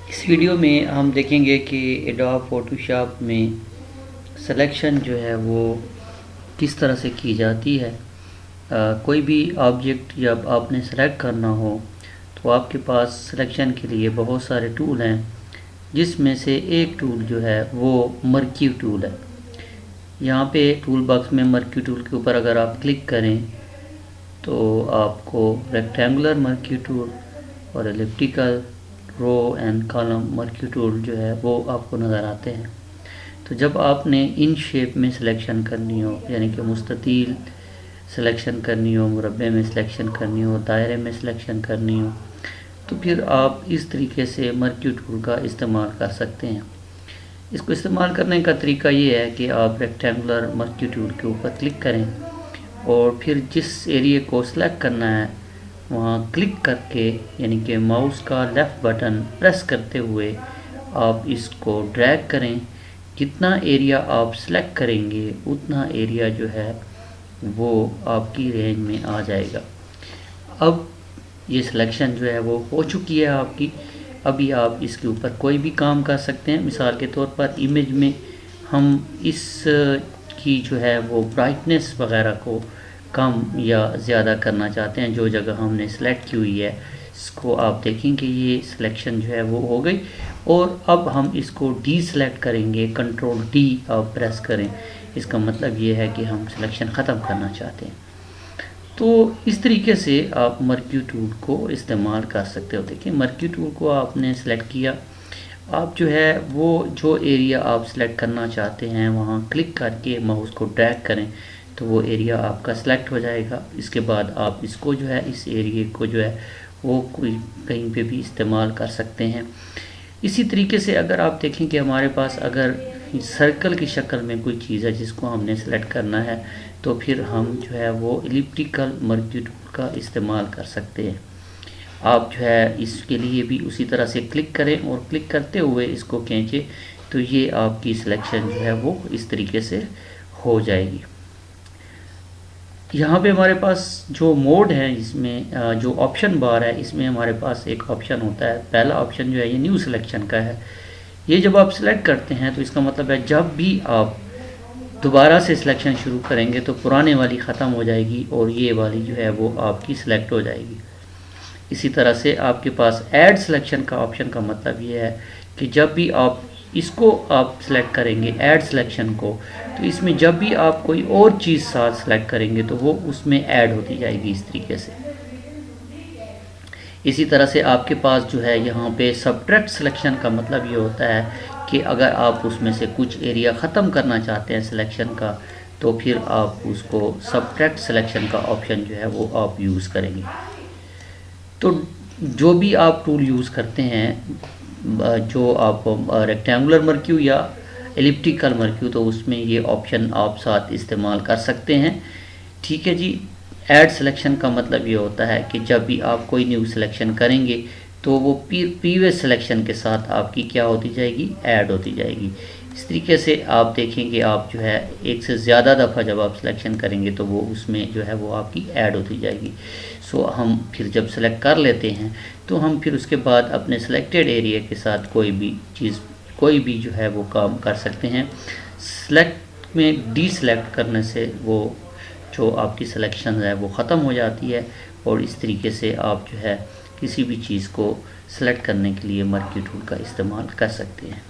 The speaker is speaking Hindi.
इस वीडियो में हम देखेंगे कि एडोब फोटोशॉप में सिलेक्शन जो है वो किस तरह से की जाती है। कोई भी ऑब्जेक्ट जब आपने सेलेक्ट करना हो तो आपके पास सिलेक्शन के लिए बहुत सारे टूल हैं, जिसमें से एक टूल जो है वो मर्क्यू टूल है। यहाँ पे टूल बॉक्स में मर्क्यू टूल के ऊपर अगर आप क्लिक करें तो आपको रेक्टेंगुलर मर्क्यू टूल और elliptical row and column marquee tool जो है वो आपको नज़र आते हैं। तो जब आपने इन शेप में सिलेक्शन करनी हो, यानी कि मुस्ततील सिलेक्शन करनी हो, मुरब्बे में सिलेक्शन करनी हो, दायरे में सिलेक्शन करनी हो, तो फिर आप इस तरीके से मर्क्यू टूल का इस्तेमाल कर सकते हैं। इसको इस्तेमाल करने का तरीका ये है कि आप रेक्टेंगुलर मर्क्यू टूल के ऊपर क्लिक करें और फिर जिस एरिया को सिलेक्ट करना है वहाँ क्लिक करके, यानी कि माउस का लेफ़्ट बटन प्रेस करते हुए आप इसको ड्रैग करें। जितना एरिया आप सिलेक्ट करेंगे उतना एरिया जो है वो आपकी रेंज में आ जाएगा। अब ये सिलेक्शन जो है वो हो चुकी है आपकी। अभी आप इसके ऊपर कोई भी काम कर सकते हैं। मिसाल के तौर पर इमेज में हम इस की जो है वो ब्राइटनेस वगैरह को कम या ज़्यादा करना चाहते हैं। जो जगह हमने सेलेक्ट की हुई है इसको आप देखेंगे ये सिलेक्शन जो है वो हो गई। और अब हम इसको डी सेलेक्ट करेंगे, कंट्रोल डी आप प्रेस करें। इसका मतलब ये है कि हम सिलेक्शन ख़त्म करना चाहते हैं। तो इस तरीके से आप मर्क्यू टूल को इस्तेमाल कर सकते हो। देखिए, मर्क्यू टूल को आपने सेलेक्ट किया, आप जो है वो जो एरिया आप सेलेक्ट करना चाहते हैं वहाँ क्लिक करके माउस को ड्रैग करें तो वो एरिया आपका सेलेक्ट हो जाएगा। इसके बाद आप इसको जो है, इस एरिया को जो है वो कोई कहीं पे भी इस्तेमाल कर सकते हैं। इसी तरीके से अगर आप देखें कि हमारे पास अगर सर्कल की शक्ल में कोई चीज़ है जिसको हमने सेलेक्ट करना है, तो फिर हम जो है वो एलिप्टिकल मर्क्यू टूल का इस्तेमाल कर सकते हैं। आप जो है इसके लिए भी उसी तरह से क्लिक करें और क्लिक करते हुए इसको खींचें तो ये आपकी सिलेक्शन जो है वो इस तरीके से हो जाएगी। यहाँ पे हमारे पास जो मोड है, इसमें जो ऑप्शन बार है, इसमें हमारे पास एक ऑप्शन होता है। पहला ऑप्शन जो है ये न्यू सिलेक्शन का है। ये जब आप सिलेक्ट करते हैं तो इसका मतलब है जब भी आप दोबारा से सिलेक्शन शुरू करेंगे तो पुराने वाली ख़त्म हो जाएगी और ये वाली जो है वो आपकी सिलेक्ट हो जाएगी। इसी तरह से आपके पास ऐड सिलेक्शन का ऑप्शन का मतलब ये है कि जब भी आप इसको आप सेलेक्ट करेंगे, ऐड सिलेक्शन को, तो इसमें जब भी आप कोई और चीज़ साथ सेलेक्ट करेंगे तो वो उसमें ऐड होती जाएगी इस तरीके से। इसी तरह से आपके पास जो है यहाँ पे सब्ट्रैक्ट सिलेक्शन का मतलब ये होता है कि अगर आप उसमें से कुछ एरिया ख़त्म करना चाहते हैं सिलेक्शन का, तो फिर आप उसको सब्ट्रैक्ट सिलेक्शन का ऑप्शन जो है वो आप यूज़ करेंगे। तो जो भी आप टूल यूज़ करते हैं, जो आप रेक्टेंगुलर मर्क्यू या एलिप्टिकल मर्क्यू, तो उसमें ये ऑप्शन आप साथ इस्तेमाल कर सकते हैं। ठीक है जी। ऐड सिलेक्शन का मतलब ये होता है कि जब भी आप कोई न्यू सिलेक्शन करेंगे तो वो प्रीवियस सिलेक्शन के साथ आपकी क्या होती जाएगी, ऐड होती जाएगी। इस तरीके से आप देखेंगे आप जो है एक से ज़्यादा दफ़ा जब आप सिलेक्शन करेंगे तो वो उसमें जो है वो आपकी ऐड होती जाएगी। सो हम फिर जब सेलेक्ट कर लेते हैं तो हम फिर उसके बाद अपने सेलेक्टेड एरिया के साथ कोई भी चीज़, कोई भी जो है वो काम कर सकते हैं। सेलेक्ट में डी सेलेक्ट करने से वो जो आपकी सिलेक्शन है वो ख़त्म हो जाती है और इस तरीके से आप जो है किसी भी चीज़ को सेलेक्ट करने के लिए मर्क्यू टूल का इस्तेमाल कर सकते हैं।